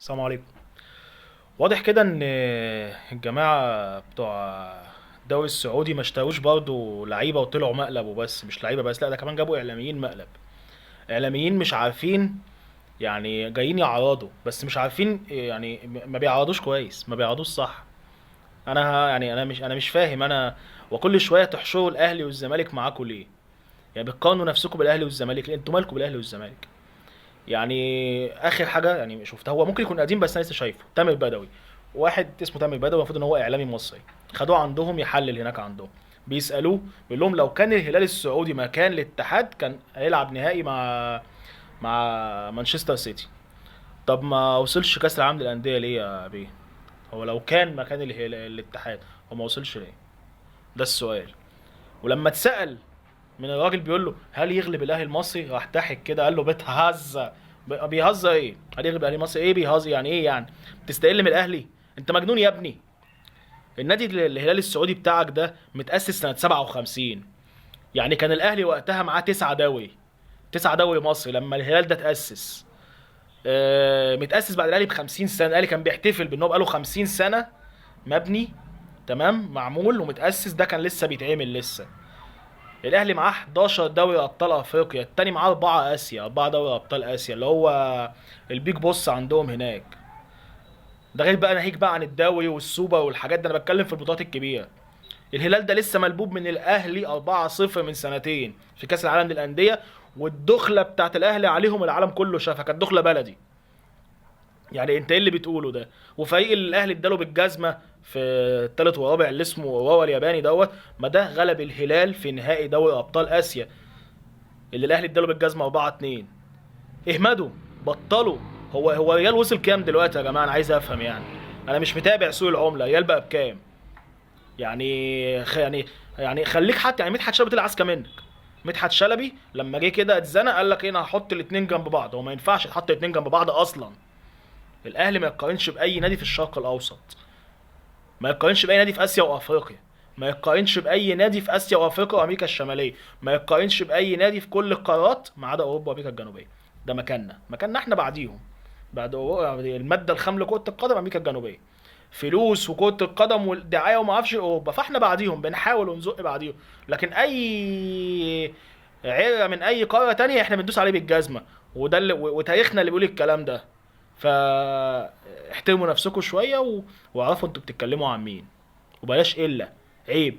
السلام عليكم. واضح كده ان الجماعه بتوع الدوري السعودي ما اشتروش برضه لعيبه وطلعوا مقلب وبس، مش لعيبه بس، لا ده كمان جابوا اعلاميين مقلب. اعلاميين مش عارفين، يعني جايين يعرضوا بس مش عارفين، يعني ما بيعرضوش كويس، ما بيعرضوش صح. يعني انا مش فاهم انا. وكل شويه تحشروا الاهلي والزمالك معاكم ليه؟ يعني بتقارنوا نفسكم بالاهلي والزمالك ليه؟ انتوا مالكم بالاهلي والزمالك؟ يعني اخر حاجه يعني شفتها، هو ممكن يكون قديم بس انا لسه شايفه، تامر بدوي. واحد اسمه تامر بدوي، المفروض ان هو اعلامي مصري. خدوه عندهم يحلل هناك عندهم. بيسالوه، بيقول لهم لو كان الهلال السعودي مكان الاتحاد كان هيلعب نهائي مع مانشستر سيتي. طب ما وصلش كاس العالم للانديه ليه يا بيه؟ هو لو كان مكان الاتحاد، هو ما وصلش ليه؟ ده السؤال. ولما اتسأل من الراجل بيقول له هل يغلب الاهلي المصري، راح ضحك كده قال له بتهزر. بيهزر ايه؟ هل يغلب الاهلي المصري ايه؟ بيهزر يعني ايه يعني؟ بتستقل من الاهلي؟ انت مجنون يا ابني. النادي الهلال السعودي بتاعك ده متأسس سنة 57. يعني كان الاهلي وقتها معاه 9 دوري. 9 دوري مصري لما الهلال ده تأسس. متأسس بعد الاهلي ب 50 سنة. الاهلي كان بيحتفل بان هو بقاله 50 سنة مبني، تمام، معمول ومتأسس. ده كان لسه بيتعمل لسه. الاهلي معاه 11 دوري ابطال افريقيا، التاني معاه 4 اسيا، 4 دوري ابطال اسيا اللي هو البيج بوس عندهم هناك. ده غير بقى ناهيك بقى عن الدوري والسوبر والحاجات دي، انا بتكلم في البطولات الكبيره. الهلال ده لسه ملبوب من الاهلي 4-0 من سنتين في كاس العالم للانديه. والدخله بتاعت الاهلي عليهم العالم كله شافها، كانت دخله بلدي. يعني انت ايه اللي بتقوله ده؟ وفريق الاهلي اداله بالجزمه في الثالث ورابع اللي اسمه واوا الياباني دوت. ما ده غلب الهلال في نهائي دوري ابطال اسيا، اللي الاهلي اداله بالجزمه 4-2. اهمدوا، بطلوا. هو ريال وصل كام دلوقتي يا جماعه؟ انا عايز افهم يعني. انا مش متابع سوق العمله، ريال بقى بكام؟ يعني خليك حتى، يعني مدحت شلبي طلع اذكى منك. مدحت شلبي لما جه كده اتزنق قال لك ايه، انا هحط الاثنين جنب بعض. هو ما ينفعش تحط الاثنين جنب بعض اصلا. الاهلي ما يتقارنش باي نادي في الشرق الاوسط، ما يتقارنش باي نادي في اسيا وافريقيا، ما يتقارنش باي نادي في اسيا وافريقيا وامريكا الشماليه، ما يتقارنش باي نادي في كل القارات ما عدا اوروبا وامريكا الجنوبيه. ده مكاننا احنا بعديهم. بعد الماده الخام لكره القدم امريكا الجنوبيه. فلوس وكره القدم والدعايه وما اعرفش اوروبا، فاحنا بعديهم، بنحاول ونزق بعديهم. لكن اي عيره من اي قاره تانية احنا بندوس عليه بالجزمه. وده اللي وتاريخنا اللي بيقول الكلام ده. فاحترموا نفسكم شويه واعرفوا انتوا بتتكلموا عن مين. وبلاش الا عيب.